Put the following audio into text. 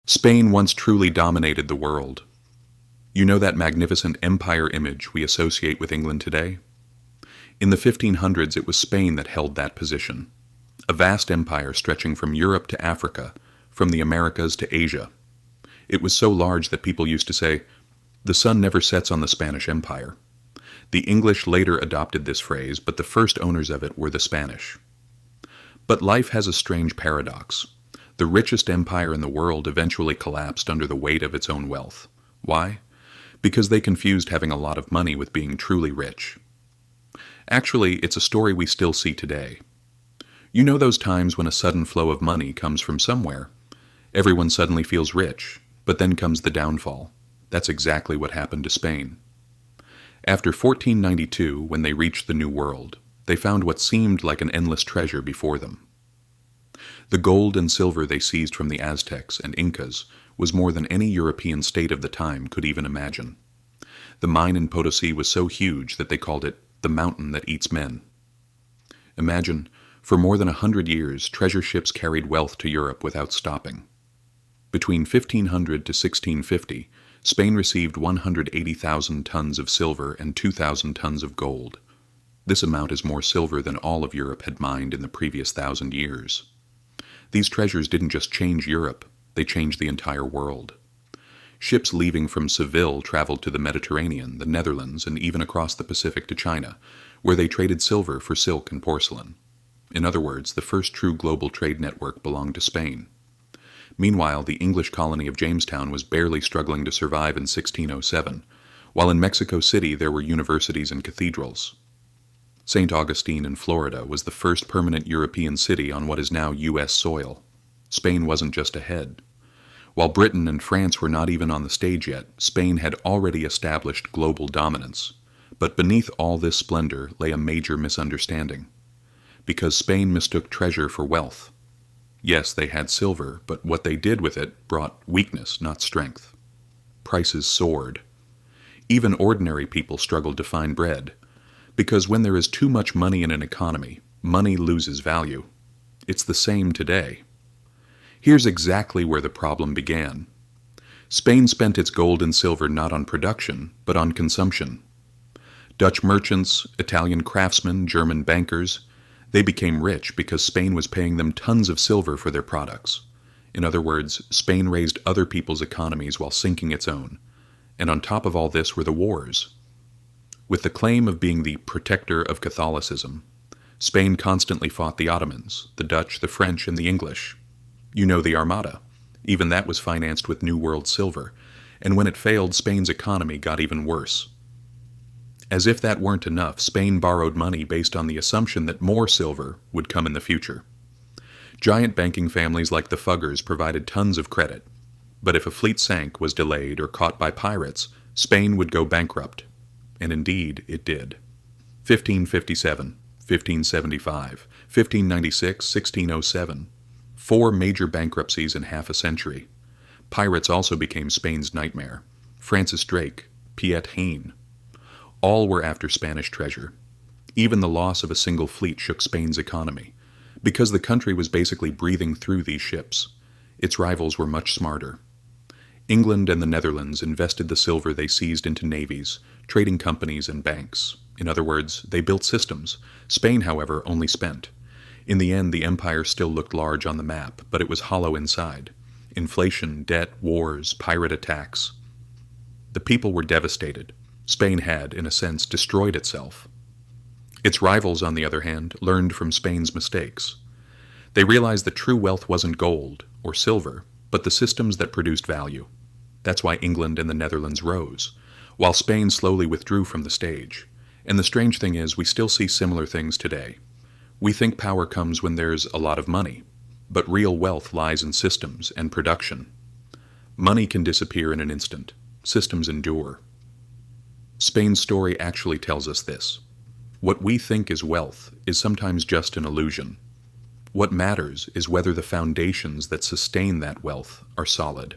Spain once truly dominated the world. You know that magnificent empire image we associate with England today? In the 1500s, it was Spain that held that position. A vast empire stretching from Europe to Africa, from the Americas to Asia. It was so large that people used to say, "The sun never sets on the Spanish Empire." The English later adopted this phrase, but the first owners of it were the Spanish. But life has a strange paradox. The richest empire in the world eventually collapsed under the weight of its own wealth. Why? Because they confused having a lot of money with being truly rich. Actually, it's a story we still see today. You know those times when a sudden flow of money comes from somewhere? Everyone suddenly feels rich, but then comes the downfall. That's exactly what happened to Spain. After 1492, when they reached the New World, they found what seemed like an endless treasure before them. The gold and silver they seized from the Aztecs and Incas was more than any European state of the time could even imagine. The mine in Potosi was so huge that they called it the mountain that eats men. Imagine, for more than 100 years, treasure ships carried wealth to Europe without stopping. Between 1500 to 1650, Spain received 180,000 tons of silver and 2,000 tons of gold. This amount is more silver than all of Europe had mined in the previous 1,000 years. These treasures didn't just change Europe, they changed the entire world. Ships leaving from Seville traveled to the Mediterranean, the Netherlands, and even across the Pacific to China, where they traded silver for silk and porcelain. In other words, the first true global trade network belonged to Spain. Meanwhile, the English colony of Jamestown was barely struggling to survive in 1607, while in Mexico City there were universities and cathedrals. St. Augustine in Florida was the first permanent European city on what is now U.S. soil. Spain wasn't just ahead. While Britain and France were not even on the stage yet, Spain had already established global dominance. But beneath all this splendor lay a major misunderstanding. Because Spain mistook treasure for wealth. Yes, they had silver, but what they did with it brought weakness, not strength. Prices soared. Even ordinary people struggled to find bread. Because when there is too much money in an economy, money loses value. It's the same today. Here's exactly where the problem began. Spain spent its gold and silver not on production, but on consumption. Dutch merchants, Italian craftsmen, German bankers, they became rich because Spain was paying them tons of silver for their products. In other words, Spain raised other people's economies while sinking its own. And on top of all this were the wars. With the claim of being the protector of Catholicism, Spain constantly fought the Ottomans, the Dutch, the French, and the English. You know the Armada. Even that was financed with New World silver, and when it failed, Spain's economy got even worse. As if that weren't enough, Spain borrowed money based on the assumption that more silver would come in the future. Giant banking families like the Fuggers provided tons of credit, but if a fleet sank, was delayed, or caught by pirates, Spain would go bankrupt. And indeed, it did. 1557, 1575, 1596, 1607. 4 major bankruptcies in half a century. Pirates also became Spain's nightmare. Francis Drake, Piet Hein. All were after Spanish treasure. Even the loss of a single fleet shook Spain's economy, because the country was basically breathing through these ships. Its rivals were much smarter. England and the Netherlands invested the silver they seized into navies, trading companies, and banks. In other words, they built systems. Spain, however, only spent. In the end, the empire still looked large on the map, but it was hollow inside. Inflation, debt, wars, pirate attacks. The people were devastated. Spain had, in a sense, destroyed itself. Its rivals, on the other hand, learned from Spain's mistakes. They realized that true wealth wasn't gold or silver, but the systems that produced value. That's why England and the Netherlands rose, while Spain slowly withdrew from the stage. And the strange thing is, we still see similar things today. We think power comes when there's a lot of money, but real wealth lies in systems and production. Money can disappear in an instant. Systems endure. Spain's story actually tells us this. What we think is wealth is sometimes just an illusion. What matters is whether the foundations that sustain that wealth are solid.